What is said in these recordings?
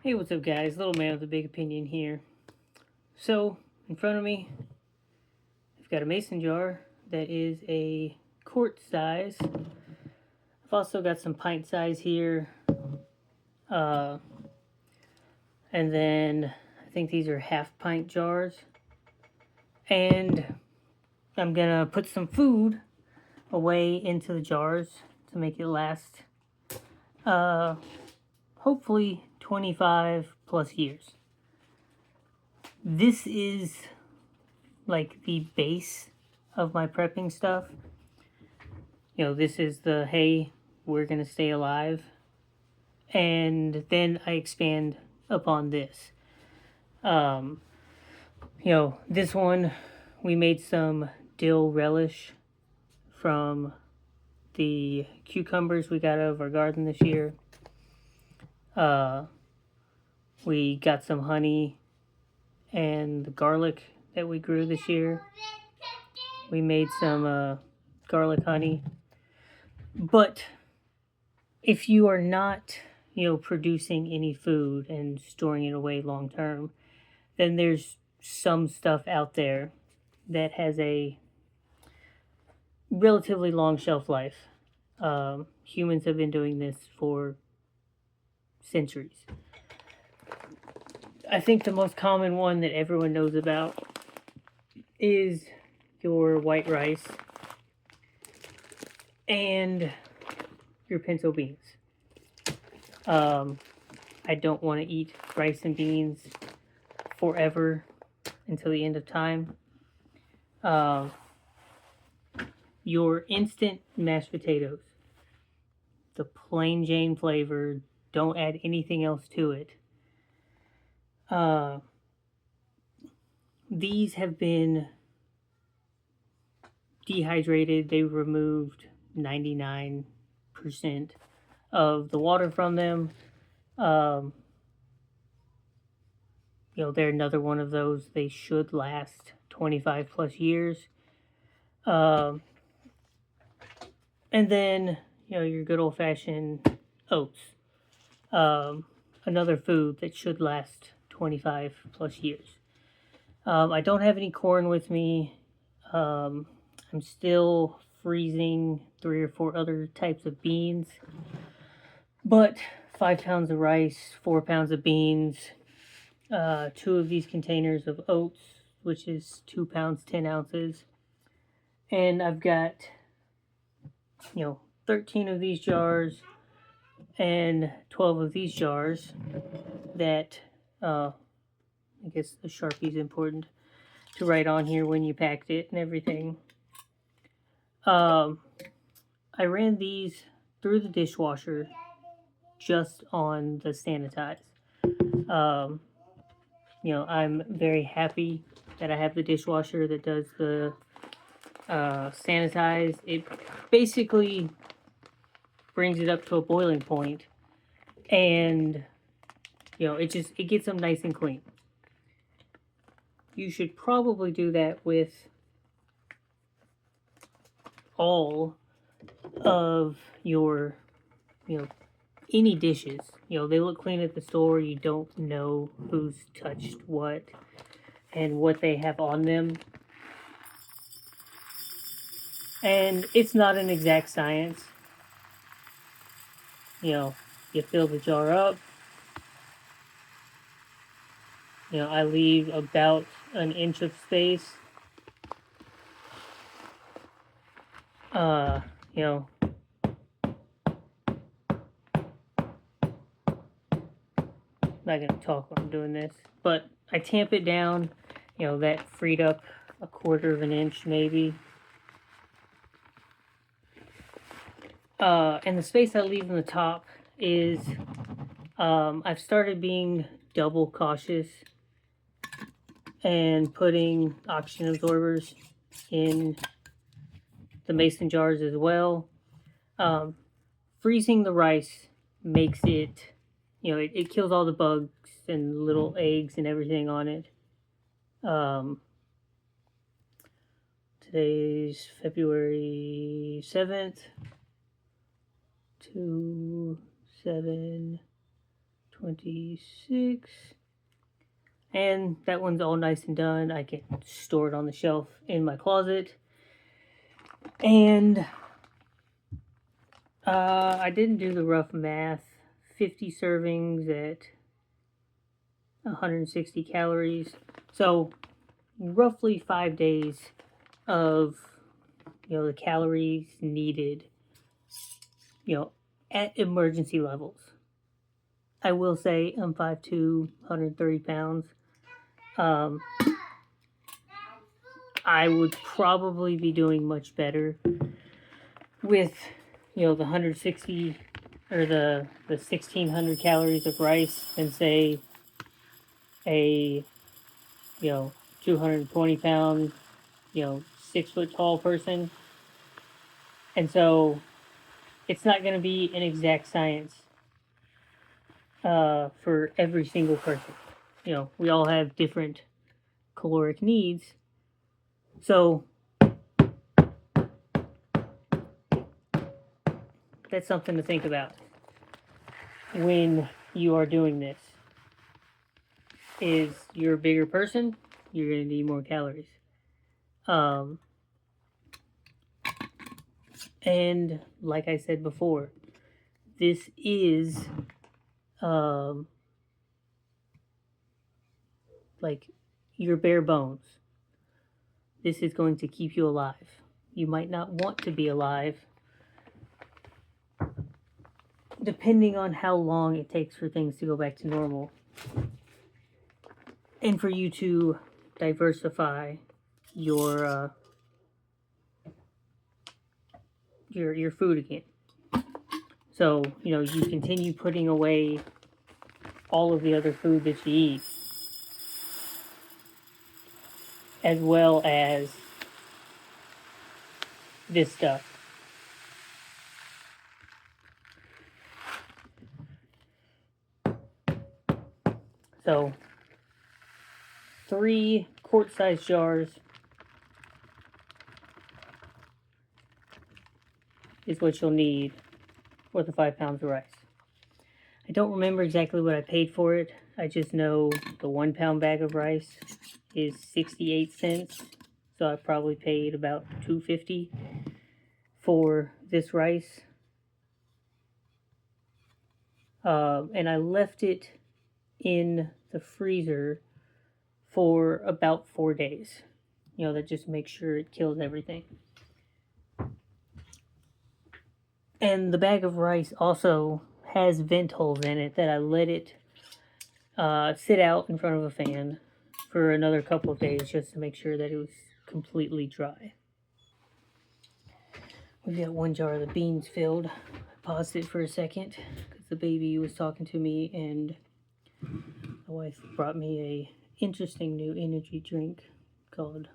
Hey, what's up, guys? Little man with a big opinion here. So, in front of me, I've got a mason jar that is a quart size. I've also got some pint size here. Uh, and then I think these are half pint jars. And I'm gonna put some food away into the jars to make it last, uh, hopefully 25 plus years. This is like the base of my prepping stuff. This is the hey, we're gonna stay alive, and then I expand upon this. Um, this one we made some dill relish from the cucumbers we got out of our garden this year. Uh, we got some honey and the garlic that we grew this year. We made some garlic honey. But if you are not, producing any food and storing it away long term, then there's some stuff out there that has a relatively long shelf life. Humans have been doing this for centuries. I think the most common one that everyone knows about is your white rice and your pinto beans. Um, I don't want to eat rice and beans forever until the end of time. Um, your instant mashed potatoes, the plain Jane flavor, don't add anything else to it. Uh, these have been dehydrated. They removed 99% of the water from them. Um, they're another one of those. They should last 25 plus years. Um, and then, your good old fashioned oats. Um, Another food that should last 25 plus years. I don't have any corn with me. Um, I'm still freezing 3 or 4 other types of beans. But 5 pounds of rice, 4 pounds of beans, 2 of these containers of oats, which is 2 pounds, 10 ounces. And I've got, 13 of these jars and 12 of these jars that, I guess the Sharpie is important to write on here when you packed it and everything. Um, I ran these through the dishwasher just on the sanitize. Um, I'm very happy that I have the dishwasher that does the sanitize. It basically brings it up to a boiling point, and it gets them nice and clean. You should probably do that with all of your, any dishes. They look clean at the store. You don't know who's touched what and what they have on them. And it's not an exact science. You fill the jar up. I leave about an inch of space. Uh, you know, I'm not gonna talk while I'm doing this, but I tamp it down. That freed up a quarter of an inch maybe. And the space I leave on the top is, I've started being double cautious and putting oxygen absorbers in the mason jars as well. Freezing the rice makes it, it kills all the bugs and little eggs and everything on it. Today's February 7th, 2/7/2020. 26. And that one's all nice and done. I can store it on the shelf in my closet. And I didn't do the rough math. 50 servings at 160 calories. So roughly 5 days of, the calories needed, at emergency levels. I will say I'm 5'2", 130 pounds. I would probably be doing much better with, the 160 or the 1600 calories of rice than say a, 220 pound, 6 foot tall person. And so it's not going to be an exact science for every single person. We all have different caloric needs. So that's something to think about when you are doing this. Is you're a bigger person, you're going to need more calories. And like I said before, this is like your bare bones. This is going to keep you alive. You might not want to be alive, depending on how long it takes for things to go back to normal. And for you to diversify your food again. So, you continue putting away all of the other food that you eat, as well as this stuff. So, 3 quart-sized jars is what you'll need for the 5 pounds of rice. I don't remember exactly what I paid for it. I just know the 1 pound bag of rice is 68 cents. So I probably paid about $2.50 for this rice. And I left it in the freezer for about 4 days. That just makes sure it kills everything. And the bag of rice also has vent holes in it that I let it sit out in front of a fan for another couple of days just to make sure that it was completely dry. We've got 1 jar of the beans filled. I paused it for a second because the baby was talking to me, and my wife brought me a interesting new energy drink called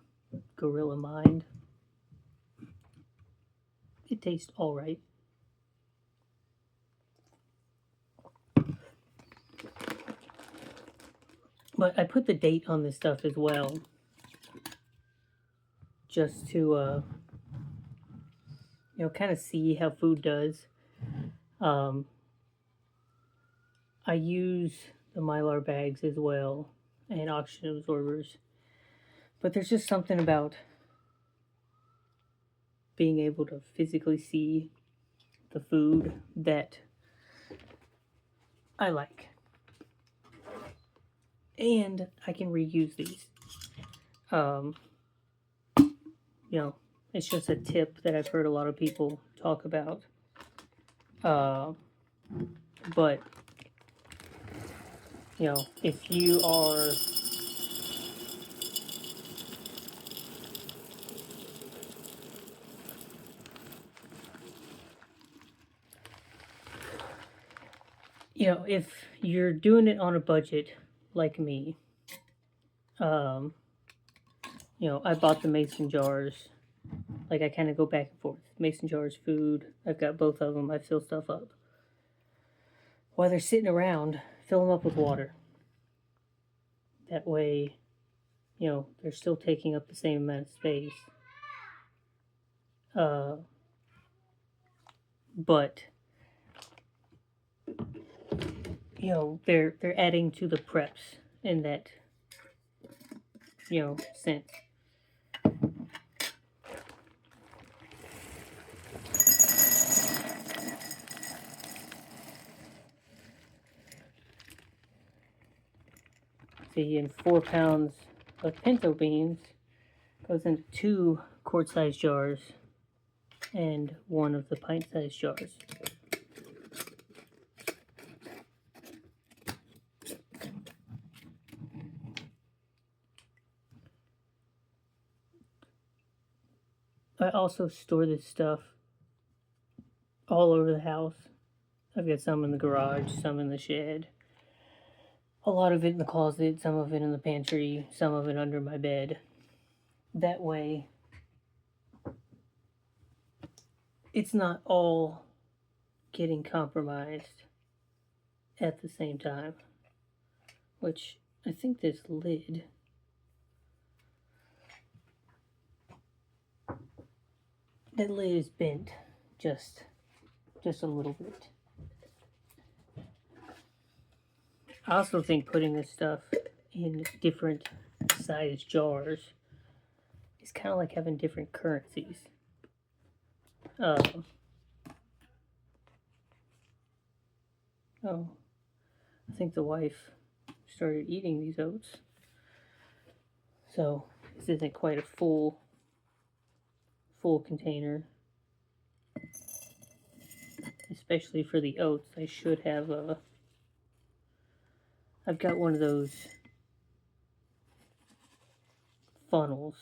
Gorilla Mind. It tastes all right. But I put the date on this stuff as well, just to kind of see how food does. I use the Mylar bags as well and oxygen absorbers, but there's just something about being able to physically see the food that I like. And I can reuse these. It's just a tip that I've heard a lot of people talk about. But, if you are if you're doing it on a budget like me, I bought the mason jars. Like, I kind of go back and forth. Mason jars, food. I've got both of them. I fill stuff up. While they're sitting around, fill them up with water. That way, they're still taking up the same amount of space. But, they're adding to the preps in that, sense. See, and 4 pounds of pinto beans goes into 2 quart-sized jars and 1 of the pint-sized jars. I also store this stuff all over the house. I've got some in the garage, some in the shed, a lot of it in the closet, some of it in the pantry, some of it under my bed. That way, it's not all getting compromised at the same time. Which, I think this lid, that lid is bent just a little bit. I also think putting this stuff in different size jars is kind of like having different currencies. Oh, I think the wife started eating these oats. So this isn't quite a full container. Especially for the oats, I should have I've got one of those funnels.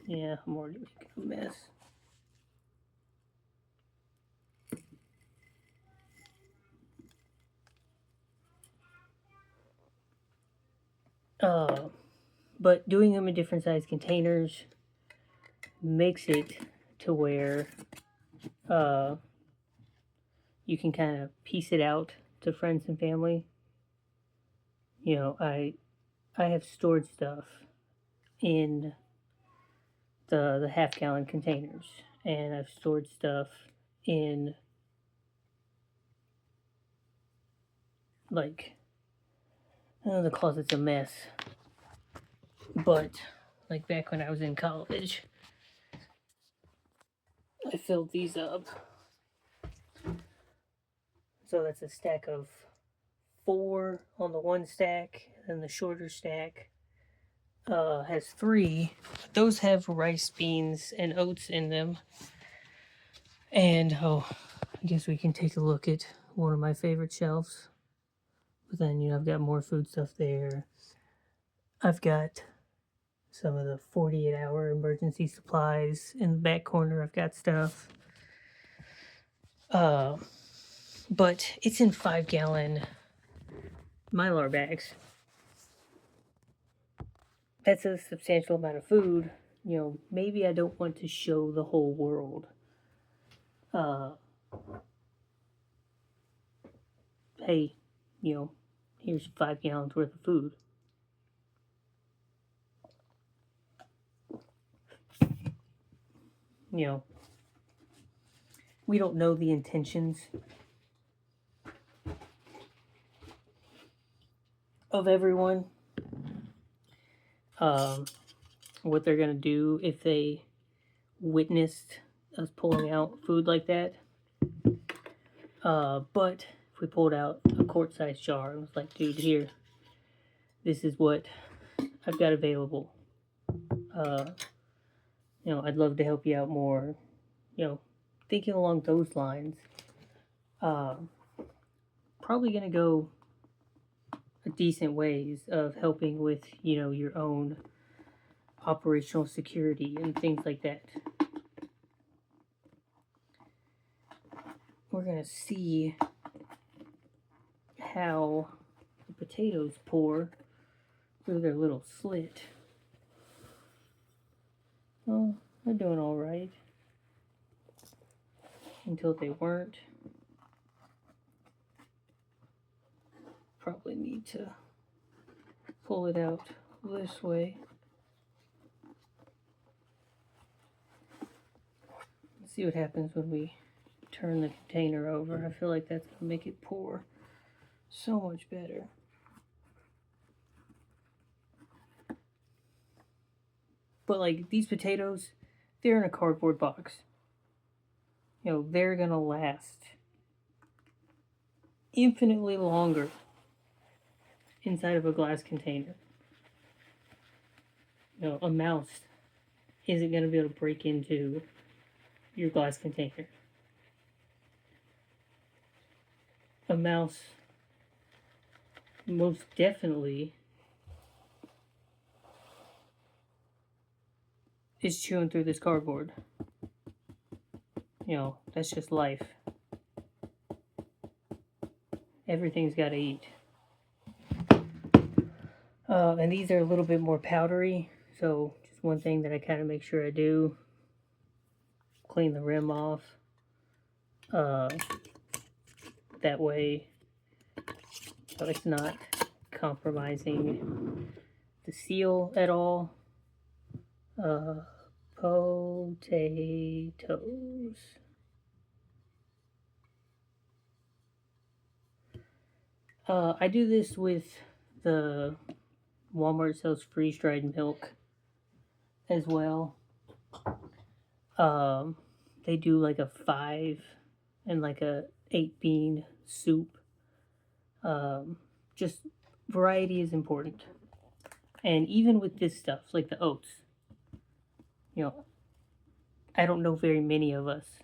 Yeah, I'm already making a mess. But doing them in different size containers makes it to where you can kind of piece it out to friends and family. I have stored stuff in the half-gallon containers, and I've stored stuff in like the closet's a mess, but like back when I was in college, I filled these up. So that's a stack of 4 on the one stack, and the shorter stack has 3. Those have rice, beans, and oats in them. And I guess we can take a look at one of my favorite shelves. But then, I've got more food stuff there. I've got some of the 48-hour emergency supplies in the back corner. I've got stuff. But it's in 5-gallon Mylar bags. That's a substantial amount of food. Maybe I don't want to show the whole world. Hey, here's 5 gallons worth of food. We don't know the intentions of everyone. What they're going to do if they witnessed us pulling out food like that. But if we pulled out a quart-sized jar and was like, dude, here, this is what I've got available. I'd love to help you out more. Thinking along those lines. Probably going to go a decent ways of helping with, your own operational security and things like that. We're going to see how the potatoes pour through their little slit. Well, they're doing all right. Until they weren't. Probably need to pull it out this way. Let's see what happens when we turn the container over. I feel like that's going to make it pour so much better. But like these potatoes, they're in a cardboard box. You know, they're going to last infinitely longer inside of a glass container. You know, a mouse isn't going to be able to break into your glass container. A mouse most definitely is chewing through this cardboard. You know, that's just life. Everything's got to eat. And these are a little bit more powdery, so just one thing that I kind of make sure I do, clean the rim off. That way, so it's not compromising the seal at all. Potatoes. I do this with the Walmart sells freeze-dried milk as well. They do like a 5 and like a 8 bean soup. Just variety is important. And even with this stuff, like the oats, you know, I don't know very many of us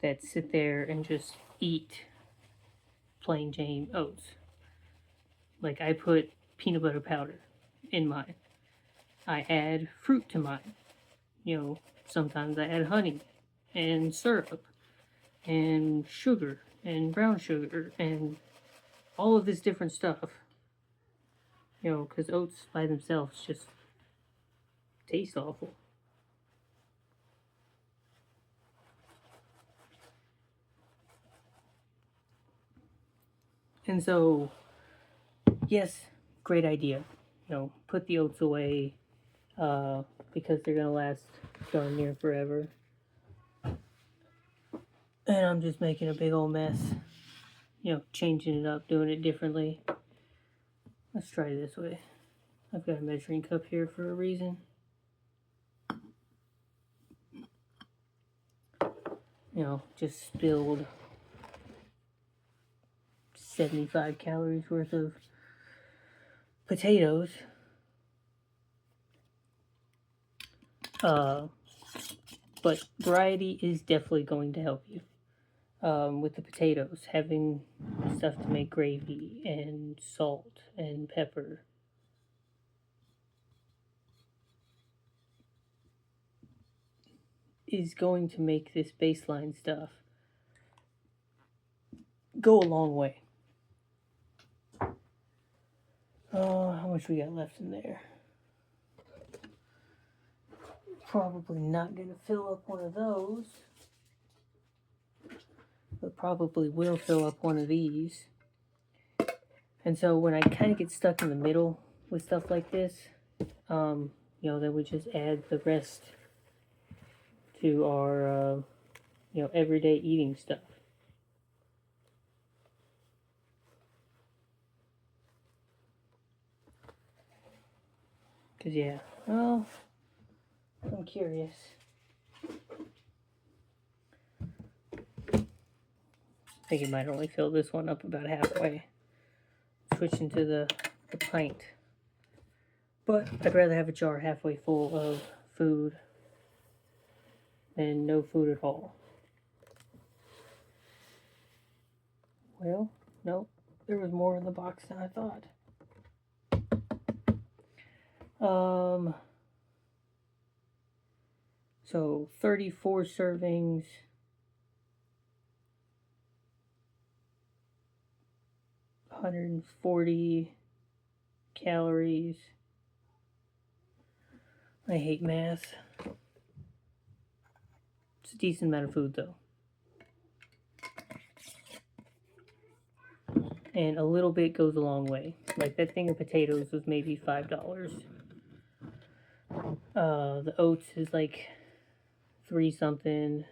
that sit there and just eat plain Jane oats. Like I put peanut butter powder in mine. I add fruit to mine. You know, sometimes I add honey and syrup and sugar and brown sugar and all of this different stuff. You know, because oats by themselves just taste awful. And so, yes, great idea. You know, put the oats away because they're going to last darn near forever. And I'm just making a big old mess. You know, changing it up, doing it differently. Let's try it this way. I've got a measuring cup here for a reason. You know, just spilled 75 calories worth of potatoes. But variety is definitely going to help you. With the potatoes, having stuff to make gravy and salt and pepper. Is going to make this baseline stuff go a long way. How much we got left in there? Probably not going to fill up one of those. But probably will fill up one of these. And so when I kind of get stuck in the middle with stuff like this, you know, then we just add the rest to our, you know, everyday eating stuff. Because, yeah, well, I'm curious. I think it might only fill this one up about halfway. Switching to the pint. But I'd rather have a jar halfway full of food than no food at all. Well, no, there was more in the box than I thought. So 34 servings. 140 calories. I hate math. It's a decent amount of food though. And a little bit goes a long way. Like that thing of potatoes was maybe $5. The oats is like 3 something.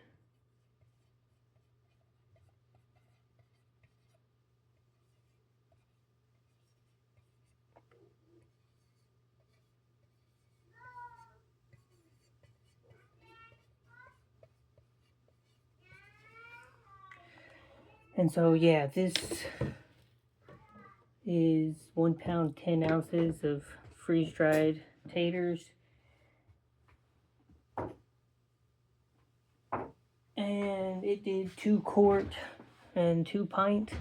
And so, yeah, this is 1 pound, 10 ounces of freeze-dried taters. And it did 2 quart and 2 pint.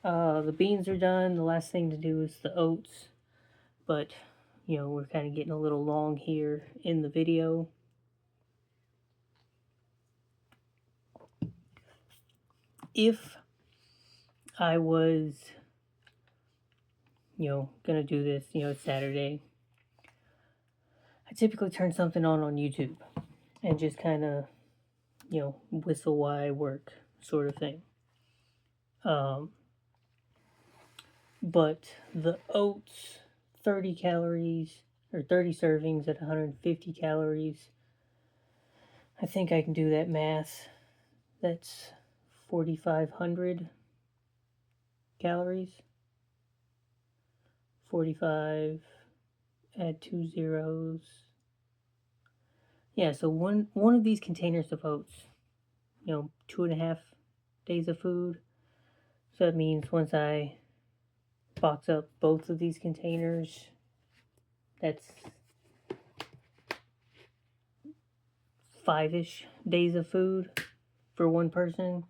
The beans are done. The last thing to do is the oats. But, you know, we're kind of getting a little long here in the video. If I was, you know, gonna do this, you know, it's Saturday, I typically turn something on YouTube and just kind of, you know, whistle while I work, sort of thing. But the oats, 30 calories, or 30 servings at 150 calories, I think I can do that math. That's 4,500 calories. 45, add 2 zeros. Yeah, so one of these containers of oats, you know, 2.5 days of food. So that means once I box up both of these containers, that's 5-ish days of food for one person.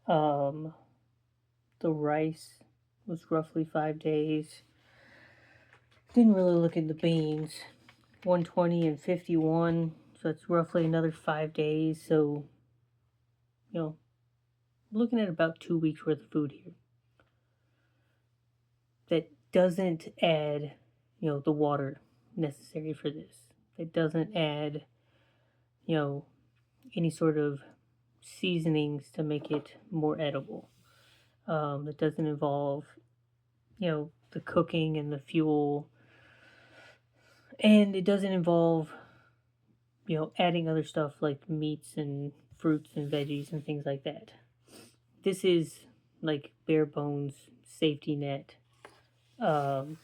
The rice was roughly 5 days. Didn't really look at the beans. 120 and 51, so that's roughly another 5 days. So, you know, looking at about 2 weeks worth of food here. That doesn't add, you know, the water necessary for this. It doesn't add, you know, any sort of seasonings to make it more edible. It doesn't involve, you know, the cooking and the fuel. And it doesn't involve, you know, adding other stuff like meats and fruits and veggies and things like that. This is like bare bones safety net. You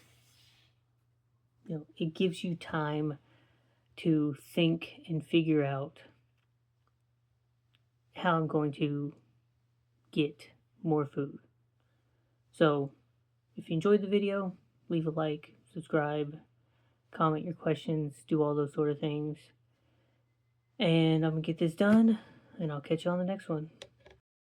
know, it gives you time to think and figure out how I'm going to get more food. So, if you enjoyed the video, leave a like, subscribe, comment your questions, do all those sort of things. And I'm going to get this done, and I'll catch you on the next one.